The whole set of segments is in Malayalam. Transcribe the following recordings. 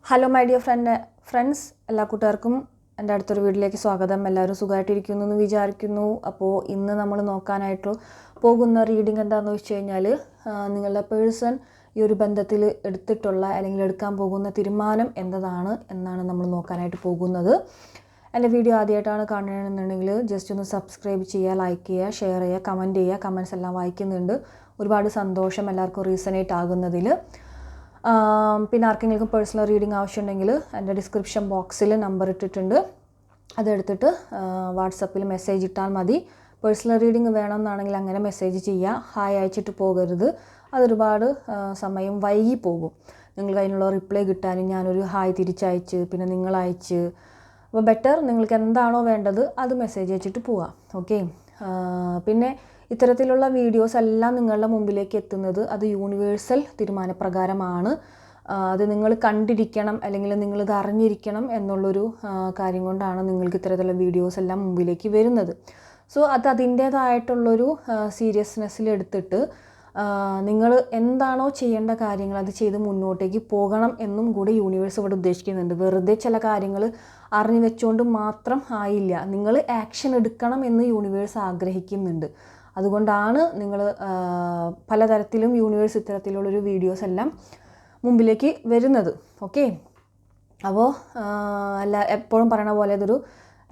ഹലോ മൈ ഡിയർ ഫ്രണ്ട്സ്, എല്ലാ കൂട്ടുകാർക്കും എൻ്റെ അടുത്തൊരു വീഡിയോയിലേക്ക് സ്വാഗതം. എല്ലാവരും സുഖമായിട്ടിരിക്കുന്നു എന്ന് വിചാരിക്കുന്നു. അപ്പോൾ ഇന്ന് നമ്മൾ നോക്കാനായിട്ട് പോകുന്ന റീഡിംഗ് എന്താണെന്ന് വെച്ച് കഴിഞ്ഞാൽ, നിങ്ങളുടെ പേഴ്സൺ ഈ ഒരു ബന്ധത്തിൽ എടുത്തിട്ടുള്ള അല്ലെങ്കിൽ എടുക്കാൻ പോകുന്ന തീരുമാനം എന്നാണ് നമ്മൾ നോക്കാനായിട്ട് പോകുന്നത്. എൻ്റെ വീഡിയോ ആദ്യമായിട്ടാണ് കാണണമെന്നുണ്ടെങ്കിൽ ജസ്റ്റ് ഒന്ന് സബ്സ്ക്രൈബ് ചെയ്യുക, ലൈക്ക് ചെയ്യുക, ഷെയർ ചെയ്യുക, കമൻറ്റ് ചെയ്യുക. കമൻറ്റ്സ് എല്ലാം വായിക്കുന്നുണ്ട്. ഒരുപാട് സന്തോഷം എല്ലാവർക്കും റീസണേറ്റ് ആകുന്നതിൽ. പിന്നെ ആർക്കെങ്കിലും പേഴ്സണൽ റീഡിംഗ് ആവശ്യമുണ്ടെങ്കിൽ എൻ്റെ ഡിസ്ക്രിപ്ഷൻ ബോക്സിൽ നമ്പർ ഇട്ടിട്ടുണ്ട്. അതെടുത്തിട്ട് വാട്സപ്പിൽ മെസ്സേജ് ഇട്ടാൽ മതി. പേഴ്സണൽ റീഡിംഗ് വേണമെന്നാണെങ്കിൽ അങ്ങനെ മെസ്സേജ് ചെയ്യുക. ഹായ് അയച്ചിട്ട് പോകരുത്, അതൊരുപാട് സമയം വൈകി പോകും. നിങ്ങൾക്ക് അതിനുള്ള റിപ്ലൈ കിട്ടാനും ഞാനൊരു ഹായ് തിരിച്ചയച്ച് പിന്നെ നിങ്ങളയച്ച്. അപ്പോൾ ബെറ്റർ നിങ്ങൾക്ക് എന്താണോ വേണ്ടത് അത് മെസ്സേജ് അയച്ചിട്ട് പോവാം. ഓക്കെ. പിന്നെ ഇത്തരത്തിലുള്ള വീഡിയോസ് എല്ലാം നിങ്ങളുടെ മുമ്പിലേക്ക് എത്തുന്നത് അത് യൂണിവേഴ്സൽ തീരുമാനപ്രകാരമാണ്. അത് നിങ്ങൾ കണ്ടിരിക്കണം അല്ലെങ്കിൽ നിങ്ങളിത് അറിഞ്ഞിരിക്കണം എന്നുള്ളൊരു കാര്യം കൊണ്ടാണ് നിങ്ങൾക്ക് ഇത്തരത്തിലുള്ള വീഡിയോസ് എല്ലാം മുമ്പിലേക്ക് വരുന്നത്. സോ അത് അതിൻ്റേതായിട്ടുള്ളൊരു സീരിയസ്നെസ്സിലെടുത്തിട്ട് നിങ്ങൾ എന്താണോ ചെയ്യേണ്ട കാര്യങ്ങൾ അത് ചെയ്ത് മുന്നോട്ടേക്ക് പോകണം എന്നും കൂടി യൂണിവേഴ്സ് ഇവിടെ ഉദ്ദേശിക്കുന്നുണ്ട്. വെറുതെ ചില കാര്യങ്ങൾ അറിഞ്ഞു വെച്ചുകൊണ്ട് മാത്രം ആയില്ല, നിങ്ങൾ ആക്ഷൻ എടുക്കണം എന്ന് യൂണിവേഴ്സ് ആഗ്രഹിക്കുന്നുണ്ട്. അതുകൊണ്ടാണ് നിങ്ങൾ പലതരത്തിലും യൂണിവേഴ്സ് ഇത്തരത്തിലുള്ളൊരു വീഡിയോസ് എല്ലാം മുമ്പിലേക്ക് വരുന്നത്. ഓക്കെ. അപ്പോൾ എപ്പോഴും പറയണ പോലെ ഇതൊരു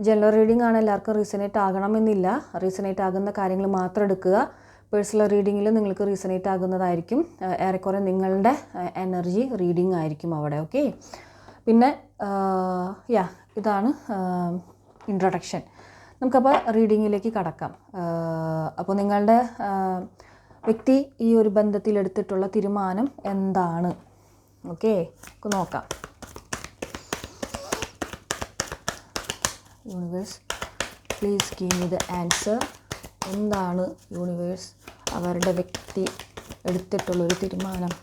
ജനറൽ റീഡിംഗ് ആണ്. എല്ലാവർക്കും റീസണേറ്റ് ആകണമെന്നില്ല. റീസണേറ്റ് ആകുന്ന കാര്യങ്ങൾ മാത്രം എടുക്കുക. പേഴ്സണൽ റീഡിങ്ങിൽ നിങ്ങൾക്ക് റീസണേറ്റ് ആകുന്നതായിരിക്കും. ഏറെക്കുറെ നിങ്ങളുടെ എനർജി റീഡിംഗ് ആയിരിക്കും അവിടെ. ഓക്കെ. പിന്നെ ഇതാണ് ഇൻട്രൊഡക്ഷൻ. നമുക്കപ്പോൾ റീഡിങ്ങിലേക്ക് കടക്കാം. അപ്പോൾ നിങ്ങളുടെ വ്യക്തി ഈ ഒരു ബന്ധത്തിലെടുത്തിട്ടുള്ള തീരുമാനം എന്താണ്? ഓക്കെ, നമുക്ക് നോക്കാം. Universe please give me the answer. എന്താണ് യൂണിവേഴ്സ് അവരുടെ വ്യക്തി എടുത്തിട്ടുള്ളൊരു തീരുമാനം?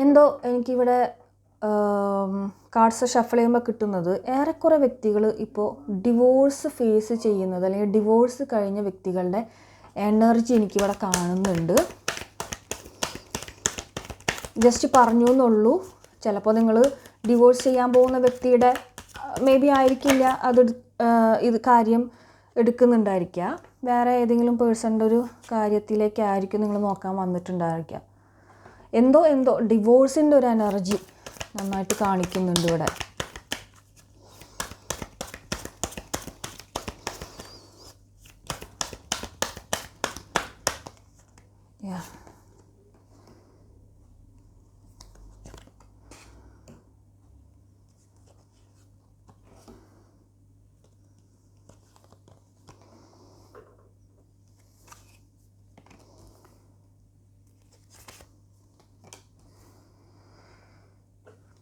എന്തോ എനിക്കിവിടെ കാർഡ്സ് ഷഫിൾ ചെയ്യുമ്പോൾ കിട്ടുന്നത് ഏറെക്കുറെ വ്യക്തികൾ ഇപ്പോൾ ഡിവോഴ്സ് ഫേസ് ചെയ്യുന്നത് അല്ലെങ്കിൽ ഡിവോഴ്സ് കഴിഞ്ഞ വ്യക്തികളുടെ എനർജി എനിക്കിവിടെ കാണുന്നുണ്ട്. ജസ്റ്റ് പറഞ്ഞു എന്നുള്ളൂ. ചിലപ്പോൾ നിങ്ങൾ ഡിവോഴ്സ് ചെയ്യാൻ പോകുന്ന വ്യക്തിയുടെ മേ ബി ആയിരിക്കില്ല ഇത് കാര്യം എടുക്കുന്നുണ്ടായിരിക്കുക. വേറെ ഏതെങ്കിലും പേഴ്സണിൻ്റെ ഒരു കാര്യത്തിലേക്കായിരിക്കും നിങ്ങൾ നോക്കാൻ വന്നിട്ടുണ്ടായിരിക്കുക. എന്തോ ഡിവോഴ്സിൻ്റെ ഒരു എനർജി നന്നായിട്ട് കാണിക്കുന്നുണ്ട് ഇവിടെ.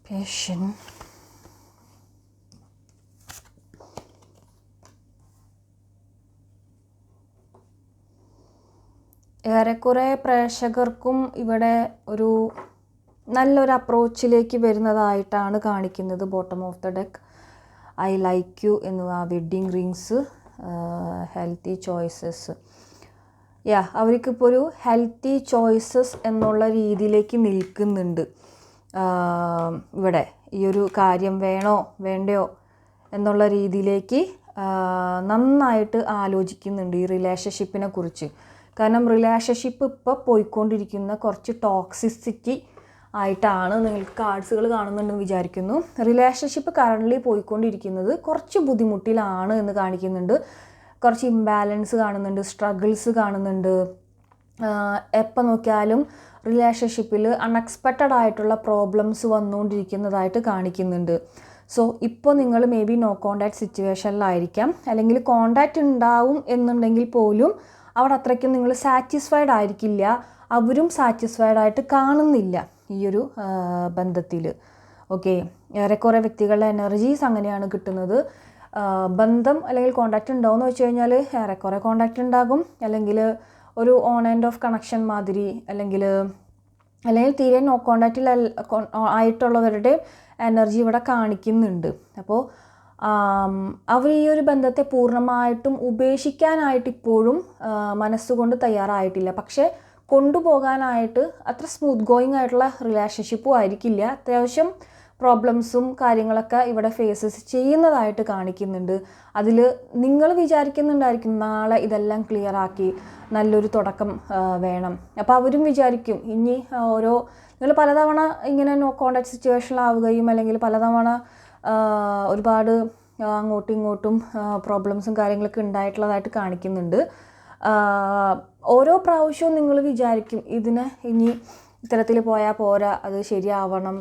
Passion. ഏറെക്കുറെ പ്രേക്ഷകർക്കും ഇവിടെ ഒരു നല്ലൊരു അപ്രോച്ചിലേക്ക് വരുന്നതായിട്ടാണ് കാണിക്കുന്നത്. Bottom of the deck, I like you എന്നുവ, വെഡ്ഡിങ് റിങ്സ്, ഹെൽത്തി ചോയ്സസ്. അവർക്കിപ്പോൾ ഒരു ഹെൽത്തി ചോയ്സസ് എന്നുള്ള രീതിയിലേക്ക് നിൽക്കുന്നുണ്ട്. ഇവിടെ ഈ ഒരു കാര്യം വേണോ വേണ്ടയോ എന്നുള്ള രീതിയിലേക്ക് നന്നായിട്ട് ആലോചിക്കുന്നുണ്ട് ഈ റിലേഷൻഷിപ്പിനെ കുറിച്ച്. കാരണം റിലേഷൻഷിപ്പ് ഇപ്പോൾ പോയിക്കൊണ്ടിരിക്കുന്ന കുറച്ച് ടോക്സിസിറ്റി ആയിട്ടാണ് നിങ്ങൾക്ക് കാർഡ്സുകൾ കാണുന്നുണ്ടെന്ന് വിചാരിക്കുന്നു. റിലേഷൻഷിപ്പ് കറൻ്റ്ലി പോയിക്കൊണ്ടിരിക്കുന്നത് കുറച്ച് ബുദ്ധിമുട്ടിലാണ് എന്ന് കാണിക്കുന്നുണ്ട്. കുറച്ച് ഇംബാലൻസ് കാണുന്നുണ്ട്, സ്ട്രഗിൾസ് കാണുന്നുണ്ട്. എപ്പോൾ നോക്കിയാലും റിലേഷൻഷിപ്പിൽ അൺഎക്സ്പെക്റ്റഡ് ആയിട്ടുള്ള പ്രോബ്ലംസ് വന്നുകൊണ്ടിരിക്കുന്നതായിട്ട് കാണിക്കുന്നുണ്ട്. സോ ഇപ്പോൾ നിങ്ങൾ മേ ബി നോ കോണ്ടാക്ട് സിറ്റുവേഷനിലായിരിക്കാം, അല്ലെങ്കിൽ കോണ്ടാക്റ്റ് ഉണ്ടാവും എന്നുണ്ടെങ്കിൽ പോലും അവിടെ അത്രയ്ക്കും നിങ്ങൾ സാറ്റിസ്ഫൈഡ് ആയിരിക്കില്ല. അവരും സാറ്റിസ്ഫൈഡ് ആയിട്ട് കാണുന്നില്ല ഈ ഒരു ബന്ധത്തിൽ. ഓക്കെ. ഏറെക്കുറെ വ്യക്തികളുടെ എനർജീസ് അങ്ങനെയാണ് കിട്ടുന്നത്. ബന്ധം അല്ലെങ്കിൽ കോണ്ടാക്റ്റ് ഉണ്ടാവുമെന്ന് വെച്ച് കഴിഞ്ഞാൽ ഏറെക്കുറെ കോണ്ടാക്റ്റ് ഉണ്ടാകും, അല്ലെങ്കിൽ ഒരു ഓൺ ആൻഡ് ഓഫ് കണക്ഷൻ മാതിരി, അല്ലെങ്കിൽ തീരെ നോ കോണ്ടാക്റ്റിൽ ആയിട്ടുള്ളവരുടെ എനർജി ഇവിടെ കാണിക്കുന്നുണ്ട്. അപ്പോൾ അവർ ഈ ഒരു ബന്ധത്തെ പൂർണ്ണമായിട്ടും ഉപേക്ഷിക്കാനായിട്ട് ഇപ്പോഴും മനസ്സുകൊണ്ട് തയ്യാറായിട്ടില്ല. പക്ഷേ കൊണ്ടുപോകാനായിട്ട് അത്ര സ്മൂത്ത് ഗോയിങ് ആയിട്ടുള്ള റിലേഷൻഷിപ്പും ആയിരിക്കില്ല. അത്യാവശ്യം പ്രോബ്ലംസും കാര്യങ്ങളൊക്കെ ഇവിടെ ഫേസസ് ചെയ്യുന്നതായിട്ട് കാണിക്കുന്നുണ്ട്. അതിൽ നിങ്ങൾ വിചാരിക്കുന്നുണ്ടായിരിക്കും നാളെ ഇതെല്ലാം ക്ലിയർ ആക്കി നല്ലൊരു തുടക്കം വേണം. അപ്പോൾ അവരും വിചാരിക്കും ഇനി നിങ്ങൾ പലതവണ ഇങ്ങനെ നോ കോണ്ടാക്ട് സിറ്റുവേഷനിലാവുകയും അല്ലെങ്കിൽ പലതവണ ഒരുപാട് അങ്ങോട്ടും ഇങ്ങോട്ടും പ്രോബ്ലംസും കാര്യങ്ങളൊക്കെ ഉണ്ടായിട്ടുള്ളതായിട്ട് കാണിക്കുന്നുണ്ട്. ഓരോ പ്രാവശ്യവും നിങ്ങൾ വിചാരിക്കും ഇതിനെ ഇനി ഇത്തരത്തിൽ പോയാൽ പോരാ, അത് ശരിയാവണം,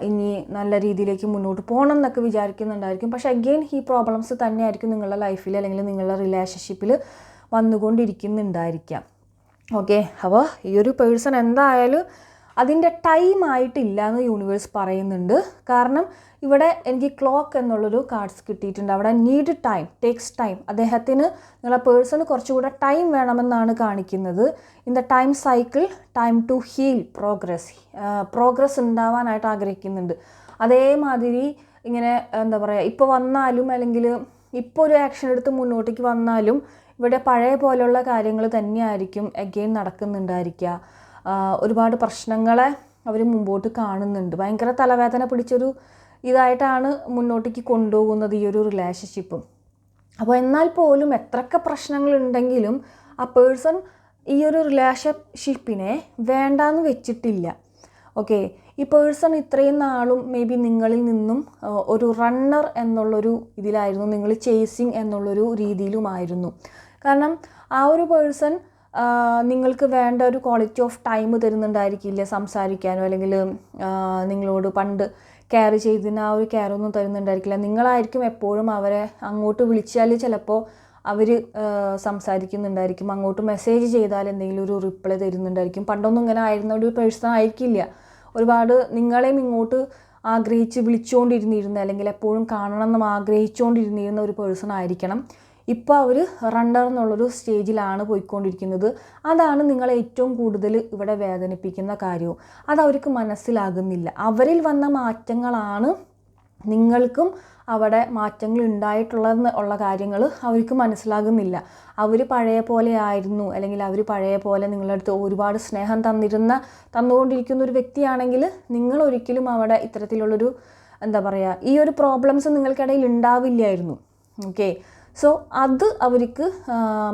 ഇനി നല്ല രീതിയിലേക്ക് മുന്നോട്ട് പോകണം എന്നൊക്കെ വിചാരിക്കുന്നുണ്ടായിരിക്കും. പക്ഷേ അഗെയിൻ ഈ പ്രോബ്ലംസ് തന്നെയായിരിക്കും നിങ്ങളുടെ ലൈഫിൽ അല്ലെങ്കിൽ നിങ്ങളുടെ റിലേഷൻഷിപ്പിൽ വന്നുകൊണ്ടിരിക്കുന്നുണ്ടായിരിക്കാം. ഓക്കെ, അപ്പോൾ ഈ ഒരു പേഴ്സൺ എന്തായാലും അതിൻ്റെ ടൈം ആയിട്ടില്ല എന്ന് യൂണിവേഴ്സ് പറയുന്നുണ്ട്. കാരണം ഇവിടെ എനിക്ക് ക്ലോക്ക് എന്നുള്ളൊരു കാർഡ്സ് കിട്ടിയിട്ടുണ്ട്. അവിടെ നീഡ് ടൈം, ടേക്സ് ടൈം. അദ്ദേഹത്തിന് നിങ്ങളെ പേഴ്സണ് കുറച്ചുകൂടെ ടൈം വേണമെന്നാണ് കാണിക്കുന്നത്. In the time cycle, time to heal, progress ഉണ്ടാവാനായിട്ട് ആഗ്രഹിക്കുന്നുണ്ട്. അതേമാതിരി ഇങ്ങനെ എന്താ പറയുക, ഇപ്പോൾ വന്നാലും അല്ലെങ്കിൽ ഇപ്പോൾ ഒരു ആക്ഷൻ എടുത്ത് മുന്നോട്ടേക്ക് വന്നാലും ഇവിടെ പഴയ പോലെയുള്ള കാര്യങ്ങൾ തന്നെയായിരിക്കും അഗെയിൻ നടക്കുന്നുണ്ടായിരിക്കുക. ഒരുപാട് പ്രശ്നങ്ങളെ അവർ മുമ്പോട്ട് കാണുന്നുണ്ട്. ഭയങ്കര തലവേദന പിടിച്ചൊരു ഇതായിട്ടാണ് മുന്നോട്ടേക്ക് കൊണ്ടുപോകുന്നത് ഈ ഒരു റിലേഷൻഷിപ്പും. അപ്പോൾ എന്നാൽ പോലും എത്രയൊക്കെ പ്രശ്നങ്ങളുണ്ടെങ്കിലും ആ പേഴ്സൺ ഈ ഒരു റിലേഷൻഷിപ്പിനെ വേണ്ടാന്ന് വെച്ചിട്ടില്ല. ഓക്കെ, ഈ പേഴ്സൺ ഇത്രയും നാളും മേ ബി നിങ്ങളിൽ നിന്നും ഒരു റണ്ണർ എന്നുള്ളൊരു ഇതിലായിരുന്നു, നിങ്ങൾ ചേസിങ് എന്നുള്ളൊരു രീതിയിലുമായിരുന്നു. കാരണം ആ ഒരു പേഴ്സൺ നിങ്ങൾക്ക് വേണ്ട ഒരു ക്വാളിറ്റി ഓഫ് ടൈം തരുന്നുണ്ടായിരിക്കില്ല സംസാരിക്കാനോ, അല്ലെങ്കിൽ നിങ്ങളോട് പണ്ട് കെയർ ചെയ്തതിന് ആ ഒരു കെയറൊന്നും തരുന്നുണ്ടായിരിക്കില്ല. നിങ്ങളായിരിക്കും എപ്പോഴും അവരെ അങ്ങോട്ട് വിളിച്ചാൽ ചിലപ്പോൾ അവർ സംസാരിക്കുന്നുണ്ടായിരിക്കും, അങ്ങോട്ട് മെസ്സേജ് ചെയ്താൽ എന്തെങ്കിലും ഒരു റിപ്ലൈ തരുന്നുണ്ടായിരിക്കും. പണ്ടൊന്നും ഇങ്ങനെ ആയിരുന്ന ഒരു പേഴ്സൺ ആയിരിക്കില്ല. ഒരുപാട് നിങ്ങളെയും ഇങ്ങോട്ട് ആഗ്രഹിച്ച് വിളിച്ചുകൊണ്ടിരുന്നിരുന്ന അല്ലെങ്കിൽ എപ്പോഴും കാണണം എന്ന് ആഗ്രഹിച്ചുകൊണ്ടിരുന്നിരുന്ന ഒരു പേഴ്സൺ ആയിരിക്കണം. ഇപ്പോൾ അവർ റണ്ണർ എന്നുള്ളൊരു സ്റ്റേജിലാണ് പോയിക്കൊണ്ടിരിക്കുന്നത്. അതാണ് നിങ്ങളെ ഏറ്റവും കൂടുതൽ ഇവിടെ വേദനിപ്പിക്കുന്ന കാര്യവും. അതവർക്ക് മനസ്സിലാകുന്നില്ല. അവരിൽ വന്ന മാറ്റങ്ങളാണ് നിങ്ങൾക്കും അവിടെ മാറ്റങ്ങൾ ഉണ്ടായിട്ടുള്ള കാര്യങ്ങൾ അവർക്ക് മനസ്സിലാകുന്നില്ല. അവർ പഴയ പോലെ ആയിരുന്നു, അല്ലെങ്കിൽ അവർ പഴയ പോലെ നിങ്ങളുടെ അടുത്ത് ഒരുപാട് സ്നേഹം തന്നുകൊണ്ടിരിക്കുന്ന ഒരു വ്യക്തിയാണെങ്കിൽ നിങ്ങൾ ഒരിക്കലും അവിടെ ഇത്തരത്തിലുള്ളൊരു എന്താ പറയുക, ഈ ഒരു പ്രോബ്ലംസ് നിങ്ങൾക്കിടയിൽ ഉണ്ടാവില്ലായിരുന്നു. ഓക്കെ, സോ അത് അവർക്ക്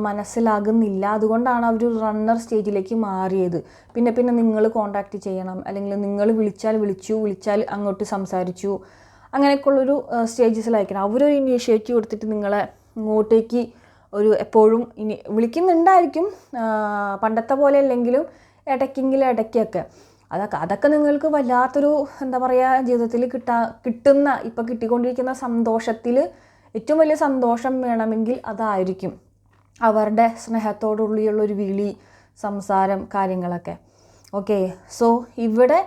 മനസ്സിലാകുന്നില്ല. അതുകൊണ്ടാണ് അവർ റണ്ണർ സ്റ്റേജിലേക്ക് മാറിയത്. പിന്നെ നിങ്ങൾ കോണ്ടാക്റ്റ് ചെയ്യണം, അല്ലെങ്കിൽ നിങ്ങൾ വിളിച്ചാൽ അങ്ങോട്ട് സംസാരിച്ചു, അങ്ങനെയൊക്കെയുള്ളൊരു സ്റ്റേജസിലായിരിക്കണം. അവരൊരു ഇനീഷ്യേറ്റീവ് എടുത്തിട്ട് നിങ്ങളെ ഇങ്ങോട്ടേക്ക് എപ്പോഴും വിളിക്കുന്നുണ്ടായിരിക്കും, പണ്ടത്തെ പോലെ അല്ലെങ്കിലും ഇടയ്ക്കൊക്കെ. അതൊക്കെ നിങ്ങൾക്ക് വല്ലാത്തൊരു എന്താ പറയുക, ജീവിതത്തിൽ കിട്ടുന്ന ഇപ്പോൾ കിട്ടിക്കൊണ്ടിരിക്കുന്ന സന്തോഷത്തിൽ ഏറ്റവും വലിയ സന്തോഷം വേണമെങ്കിൽ അതായിരിക്കും അവരുടെ സ്നേഹത്തോടുള്ളിയുള്ളൊരു വിളി, സംസാരം, കാര്യങ്ങളൊക്കെ. ഓക്കെ, സോ ഇവിടെ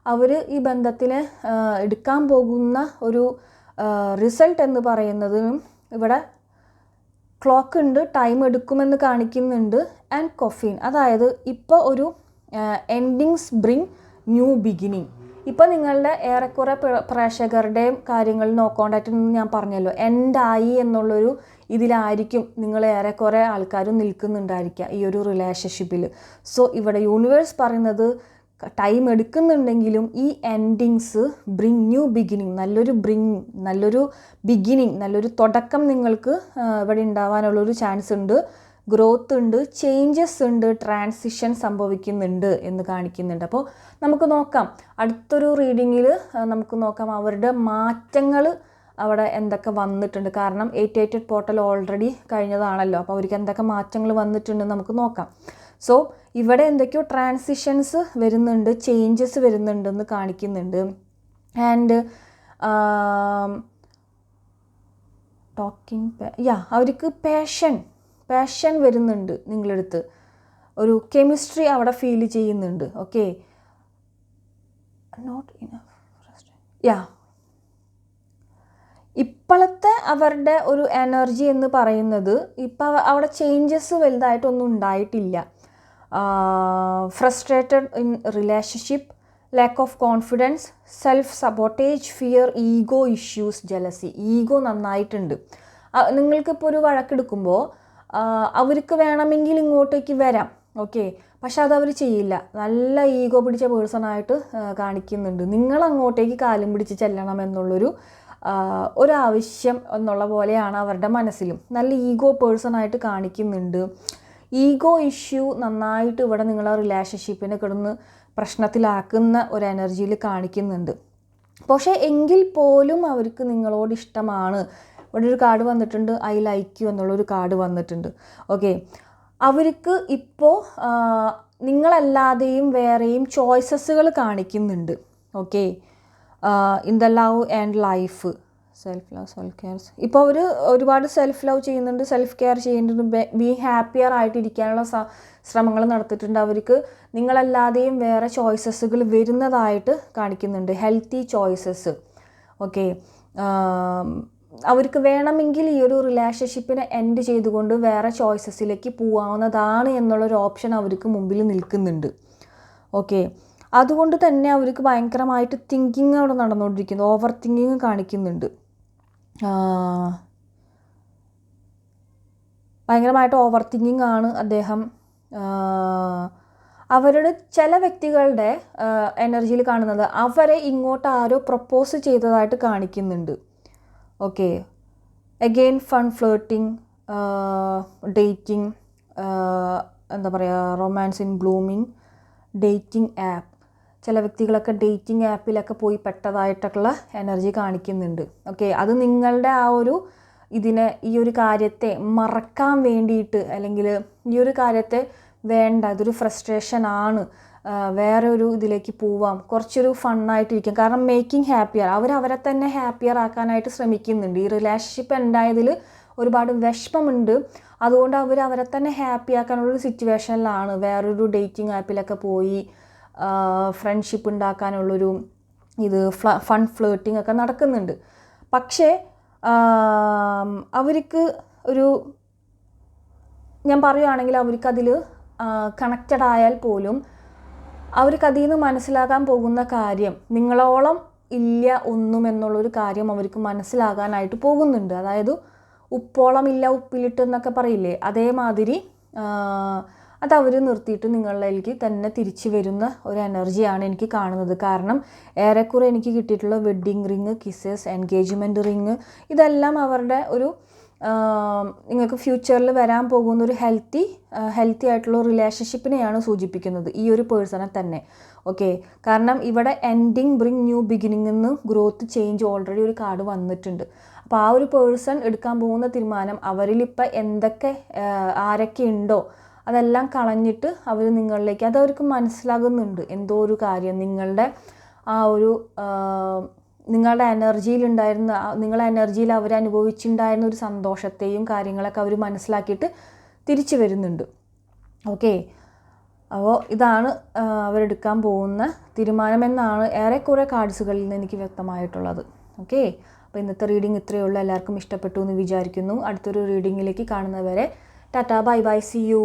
അവർ ഈ ബന്ധത്തിന് എടുക്കാൻ പോകുന്ന ഒരു റിസൾട്ട് എന്ന് പറയുന്നതിനും ഇവിടെ ക്ലോക്ക് ഉണ്ട്, ടൈം എടുക്കുമെന്ന് കാണിക്കുന്നുണ്ട്. ആൻഡ് കൊഫീൻ, അതായത് ഇപ്പോൾ ഒരു എൻഡിങ്സ് ബ്രിങ് ന്യൂ ബിഗിനിങ്. ഇപ്പോൾ നിങ്ങളുടെ ഏറെക്കുറെ പ്രേക്ഷകരുടെയും കാര്യങ്ങൾ നോക്കോണ്ടായിട്ട് ഞാൻ പറഞ്ഞല്ലോ, എൻഡായി എന്നുള്ളൊരു ഇതിലായിരിക്കും നിങ്ങൾ ഏറെക്കുറെ ആൾക്കാരും നിൽക്കുന്നുണ്ടായിരിക്കുക ഈ ഒരു റിലേഷൻഷിപ്പിൽ. സോ ഇവിടെ യൂണിവേഴ്സ് പറയുന്നത് ടൈം എടുക്കുന്നുണ്ടെങ്കിലും ഈ എൻഡിങ്സ് ബ്രിങ് ന്യൂ ബിഗിനിങ്, നല്ലൊരു ബിഗിനിങ്, നല്ലൊരു തുടക്കം നിങ്ങൾക്ക് ഇവിടെ ഉണ്ടാവാനുള്ളൊരു ചാൻസ് ഉണ്ട്. ഗ്രോത്ത് ഉണ്ട്, ചേഞ്ചസ് ഉണ്ട്, ട്രാൻസിഷൻ സംഭവിക്കുന്നുണ്ട് എന്ന് കാണിക്കുന്നുണ്ട്. അപ്പോൾ നമുക്ക് നോക്കാം, അടുത്തൊരു റീഡിങ്ങിൽ നമുക്ക് നോക്കാം അവരുടെ മാറ്റങ്ങൾ അവിടെ എന്തൊക്കെ വന്നിട്ടുണ്ട്. കാരണം 88 പോർട്ടൽ ഓൾറെഡി കഴിഞ്ഞതാണല്ലോ, അപ്പോൾ അവർക്ക് എന്തൊക്കെ മാറ്റങ്ങൾ വന്നിട്ടുണ്ടെന്ന് നമുക്ക് നോക്കാം. സോ ഇവിടെ എന്തൊക്കെയോ ട്രാൻസിഷൻസ് വരുന്നുണ്ട്, ചേഞ്ചസ് വരുന്നുണ്ടെന്ന് കാണിക്കുന്നുണ്ട്. ആൻഡ് അവർക്ക് പാഷൻ വരുന്നുണ്ട്, നിങ്ങളടുത്ത് ഒരു കെമിസ്ട്രി അവിടെ ഫീൽ ചെയ്യുന്നുണ്ട്. Okay, not enough. ഇപ്പോഴത്തെ അവരുടെ ഒരു എനർജി എന്ന് പറയുന്നത് ഇപ്പോൾ അവിടെ ചേഞ്ചസ് വലുതായിട്ടൊന്നും ഉണ്ടായിട്ടില്ല. Frustrated in relationship, lack of confidence, self sabotage, fear, ego issues, jealousy. Ego നന്നായിട്ടുണ്ട്. നിങ്ങൾക്കിപ്പോൾ ഒരു വഴക്കെടുക്കുമ്പോൾ അവർക്ക് വേണമെങ്കിൽ ഇങ്ങോട്ടേക്ക് വരാം, ഓക്കെ, പക്ഷെ അതവർ ചെയ്യില്ല. നല്ല ഈഗോ പിടിച്ച പേഴ്സണായിട്ട് കാണിക്കുന്നുണ്ട്. നിങ്ങളങ്ങോട്ടേക്ക് കാലും പിടിച്ച് ചെല്ലണം എന്നുള്ളൊരു ഒരാവശ്യം എന്നുള്ള പോലെയാണ് അവരുടെ മനസ്സിലും. നല്ല ഈഗോ പേഴ്സണായിട്ട് കാണിക്കുന്നുണ്ട്. ഈഗോ ഇഷ്യൂ നന്നായിട്ട് ഇവിടെ നിങ്ങളെ റിലേഷൻഷിപ്പിനെ കിടന്ന് പ്രശ്നത്തിലാക്കുന്ന ഒരു എനർജിയിൽ കാണിക്കുന്നുണ്ട്. പക്ഷേ എങ്കിൽ പോലും അവർക്ക് നിങ്ങളോട് ഇഷ്ടമാണ്. ഇവിടെ ഒരു കാർഡ് വന്നിട്ടുണ്ട്, ഐ ലൈക്ക് യു എന്നുള്ളൊരു കാർഡ് വന്നിട്ടുണ്ട്, ഓക്കെ. അവർക്ക് ഇപ്പോൾ നിങ്ങളല്ലാതെയും വേറെയും ചോയ്സസുകൾ കാണിക്കുന്നുണ്ട്, okay. In the love and life, self love, self care. ഇപ്പോൾ അവർ ഒരുപാട് സെൽഫ് ലവ് ചെയ്യുന്നുണ്ട്, സെൽഫ് കെയർ ചെയ്യുന്നുണ്ട്, ബി ഹാപ്പിയർ ആയിട്ടിരിക്കാനുള്ള ശ്രമങ്ങൾ നടത്തിയിട്ടുണ്ട്. അവർക്ക് നിങ്ങളല്ലാതെയും വേറെ ചോയ്സസുകൾ വരുന്നതായിട്ട് കാണിക്കുന്നുണ്ട്, ഹെൽത്തി ചോയ്സസ്, ഓക്കെ. അവർക്ക് വേണമെങ്കിൽ ഈ ഒരു റിലേഷൻഷിപ്പിനെ എൻഡ് ചെയ്തുകൊണ്ട് വേറെ ചോയ്സസിലേക്ക് പോകാവുന്നതാണ് എന്നുള്ളൊരു ഓപ്ഷൻ അവർക്ക് മുമ്പിൽ നിൽക്കുന്നുണ്ട്, ഓക്കെ. അതുകൊണ്ട് തന്നെ അവർക്ക് ഭയങ്കരമായിട്ട് തിങ്കിങ് അവിടെ നടന്നുകൊണ്ടിരിക്കുന്നു, ഓവർ തിങ്കിങ് കാണിക്കുന്നുണ്ട്. ഭയങ്കരമായിട്ട് ഓവർ തിങ്കിങ് ആണ് അദ്ദേഹം. അവരുടെ ചില വ്യക്തികളുടെ എനർജിയിൽ കാണുന്നത് അവരെ ഇങ്ങോട്ട് ആരോ പ്രപ്പോസ് ചെയ്തതായിട്ട് കാണിക്കുന്നുണ്ട്, okay. Again fun, flirting, dating, എന്താ പറയുക, romance in blooming, dating app. ചില വ്യക്തികളൊക്കെ ഡേറ്റിംഗ് ആപ്പിലൊക്കെ പോയി പെട്ടതായിട്ടുള്ള എനർജി കാണിക്കുന്നുണ്ട്, ഓക്കെ. അത് നിങ്ങളുടെ ആ ഒരു ഈ ഒരു കാര്യത്തെ മറക്കാൻ വേണ്ടിയിട്ട്, അല്ലെങ്കിൽ ഈ ഒരു കാര്യത്തെ വേണ്ട, ഇതൊരു ഫ്രസ്ട്രേഷൻ ആണ്, വേറെ ഒരു ഇതിലേക്ക് പോവാം, കുറച്ചൊരു ഫണ്ണായിട്ടിരിക്കും. കാരണം മേക്കിംഗ് ഹാപ്പിയർ, അവരെ തന്നെ ഹാപ്പിയർ ആക്കാനായിട്ട് ശ്രമിക്കുന്നുണ്ട്. ഈ റിലേഷൻഷിപ്പ് ഉണ്ടായതിൽ ഒരുപാട് വിഷമമുണ്ട്. അതുകൊണ്ട് അവരെ തന്നെ ഹാപ്പി ആക്കാനുള്ളൊരു സിറ്റുവേഷനിലാണ്. വേറൊരു ഡേറ്റിംഗ് ആപ്പിലൊക്കെ പോയി ഫ്രണ്ട്ഷിപ്പ് ഉണ്ടാക്കാനുള്ളൊരു ഫൺ ഫ്ലേർട്ടിംഗ് ഒക്കെ നടക്കുന്നുണ്ട്. പക്ഷേ അവർക്ക് ഞാൻ പറയുകയാണെങ്കിൽ അവർക്കതിൽ കണക്റ്റഡ് ആയാൽ പോലും അവർക്കതിൽ നിന്ന് മനസ്സിലാക്കാൻ പോകുന്ന കാര്യം നിങ്ങളോളം ഇല്ല ഒന്നും എന്നുള്ളൊരു കാര്യം അവർക്ക് മനസ്സിലാകാനായിട്ട് പോകുന്നുണ്ട്. അതായത് ഉപ്പോളം ഇല്ല ഉപ്പിലിട്ട് എന്നൊക്കെ പറയില്ലേ, അതേമാതിരി അതവർ നിർത്തിയിട്ട് നിങ്ങളിലേക്ക് തന്നെ തിരിച്ചു വരുന്ന ഒരു എനർജിയാണ് എനിക്ക് കാണുന്നത്. കാരണം ഏറെക്കുറെ എനിക്ക് കിട്ടിയിട്ടുള്ള wedding ring, kisses, engagement ring, ഇതെല്ലാം അവരുടെ നിങ്ങൾക്ക് ഫ്യൂച്ചറിൽ വരാൻ പോകുന്ന ഒരു ഹെൽത്തി ആയിട്ടുള്ള റിലേഷൻഷിപ്പിനെയാണ് സൂചിപ്പിക്കുന്നത്, ഈ ഒരു പേഴ്സണെ തന്നെ, ഓക്കെ. കാരണം ഇവിടെ എൻഡിങ് ബ്രിങ് ന്യൂ ബിഗിനിങ് എന്ന് ഗ്രോത്ത് ചേഞ്ച് ഓൾറെഡി ഒരു കാർഡ് വന്നിട്ടുണ്ട്. അപ്പോൾ ആ ഒരു പേഴ്സൺ എടുക്കാൻ പോകുന്ന തീരുമാനം അവരിലിപ്പോൾ ആരൊക്കെ ഉണ്ടോ അതെല്ലാം കളഞ്ഞിട്ട് അവർ നിങ്ങളിലേക്ക്, അതവർക്ക് മനസ്സിലാകുന്നുണ്ട് എന്തോ ഒരു കാര്യം, നിങ്ങളുടെ എനർജിയിലുണ്ടായിരുന്ന, നിങ്ങളുടെ എനർജിയിൽ അവരനുഭവിച്ചിട്ടുണ്ടായിരുന്ന ഒരു സന്തോഷത്തെയും കാര്യങ്ങളൊക്കെ അവർ മനസ്സിലാക്കിയിട്ട് തിരിച്ചു വരുന്നുണ്ട്, ഓക്കെ. അപ്പോൾ ഇതാണ് അവരെടുക്കാൻ പോകുന്ന തീരുമാനമെന്നാണ് ഏറെക്കുറെ കാർഡ്സുകളിൽ നിന്ന് എനിക്ക് വ്യക്തമായിട്ടുള്ളത്, ഓക്കെ. അപ്പോൾ ഇന്നത്തെ റീഡിംഗ് ഇത്രയേ ഉള്ളൂ. എല്ലാവർക്കും ഇഷ്ടപ്പെട്ടു എന്ന് വിചാരിക്കുന്നു. അടുത്തൊരു റീഡിങ്ങിലേക്ക് കാണുന്നവരെ tata, bye bye, see U.